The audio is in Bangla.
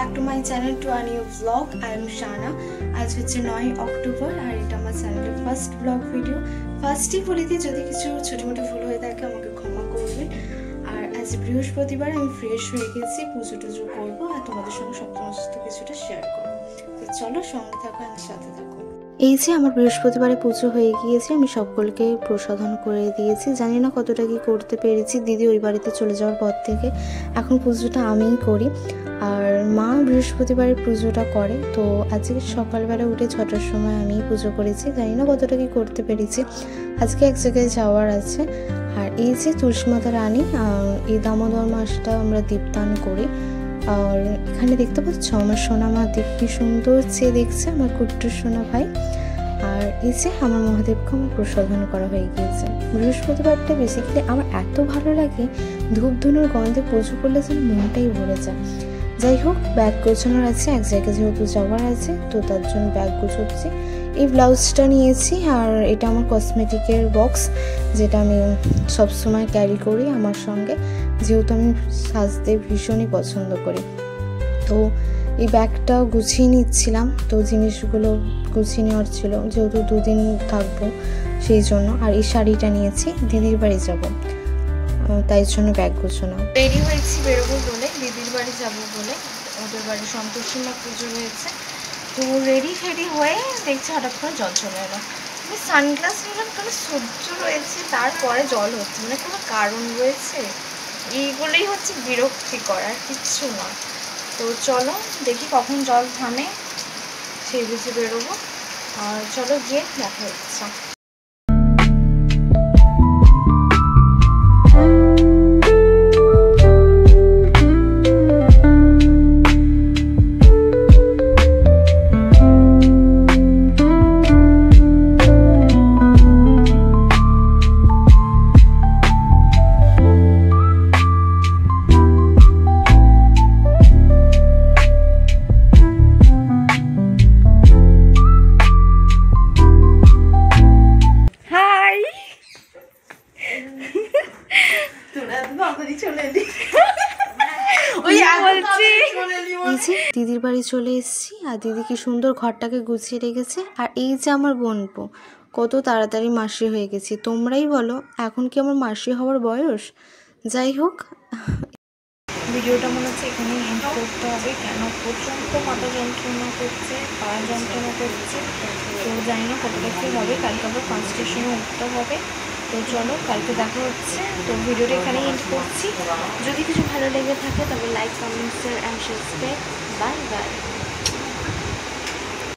back to my channel to a new vlog. I am Shana. आज হচ্ছে 9 অক্টোবর আর এটা আমার চ্যানেলের ফার্স্ট ব্লগ ভিডিও। ফার্স্টই বলে দিই যদি কিছু ছোটমোটো ভুল হয়ে থাকে আমাকে ক্ষমা করবেন। আর আজ বৃহস্পতিবার আমি ফ্রেশ হয়ে গেছি, পুজো টুজো করবো আর তোমাদের সঙ্গে সমস্ত কিছুটা শেয়ার করবো। তো চলো সঙ্গে থাকো, আমার সাথে থাকো। এই যে আমার বৃহস্পতিবারে পুজো হয়ে গিয়েছে, আমি সকলকে প্রসাধন করে দিয়েছি। জানি না কতটা কি করতে পেরেছি, দিদি ওই বাড়িতে চলে যাওয়ার পর থেকে এখন পুজোটা আমিই করি। আর মা বৃহস্পতিবারের পুজোটা করে, তো আজকে সকালবেলা উঠে 6টার সময় আমি পুজো করেছি। জানি না কতটা কি করতে পেরেছি, আজকে এক জায়গায় যাওয়ার আছে। আর এই যে তুলসী মাতা রানী, এই দামোদর মাসটা আমরা দীপদান করি। আর এখানে দেখতে পাচ্ছ আমার সোনা মহাদেব কি সুন্দর চেয়ে দেখছে, আমার কুট্টুর সোনা ভাই। আর এই যে আমার মহাদেবকে আমার প্রসাধন করা হয়ে গিয়েছে। বৃহস্পতিবারটা বেসিক্যালি আমার এত ভালো লাগে, ধূপ ধুনোর গন্ধে পুজো করলে যেন মনটাই ভরে যায়। যাই হোক, ব্যাগ গোছানোর আছে, এক জায়গায় যেহেতু যাওয়ার আছে তো তার জন্য ব্যাগ গোছাচ্ছি। এই ব্লাউজটা নিয়েছি আর এটা আমার কসমেটিকের বক্স, যেটা আমি সবসময় ক্যারি করি আমার সঙ্গে, যেহেতু আমি সাজতে ভীষণই পছন্দ করি। তো এই ব্যাগটা গুছিয়ে নিচ্ছিলাম, তো জিনিসগুলো গুছিয়ে নেওয়ার ছিল, যেহেতু 2 দিন থাকবো সেই জন্য। আর এই শাড়িটা নিয়েছি, দিদির বাড়ি যাব, তাই জন্য ব্যাগ গোছানো। রেডি হয়েছি বেরোবো বলে, দিদির বাড়ি যাব বলে, ওদের বাড়ি সন্তোষী মা পুজো হয়েছে। তো রেডি হয়ে দেখছি হঠাৎ করে জল চলে এলো। আমি সানগ্লাস নিলাম কারণ সহ্য রয়েছে, তারপরে জল হচ্ছে, মানে কোনো কারণ রয়েছে? এইগুলোই হচ্ছে বিরক্তিকর, আর কিচ্ছু না। তো চলো দেখি কখন জল থামে, সেই বুঝে বেরোবো। আর চলো গিয়ে দেখা হচ্ছে। দিদির বাড়ি চলে এসেছি, আর দিদি কি সুন্দর ঘরটাকে গুছিয়ে রেখেছে। আর এই যে আমার বোনপো, কত তাড়াতাড়ি মাসি হয়ে গেছি। তোমরাই বলো এখন কি আমার মাসি হওয়ার বয়স? যাই হোক, ভিডিওটা মনে হচ্ছে এখানেই এন্ড করতে হবে, কেন প্রচণ্ড মাথা যন্ত্রণা করছে, পা যন্ত্রণা করছে। তো জানি না কতটা কী হবে, কালকে আবার 5 স্টেশনে উঠতে হবে। তো চলো কালকে দেখা হচ্ছে। তো ভিডিওটা এখানেই এন্ড করছি। যদি কিছু ভালো লেগে থাকে তবে like, comment, share and subscribe. Bye bye.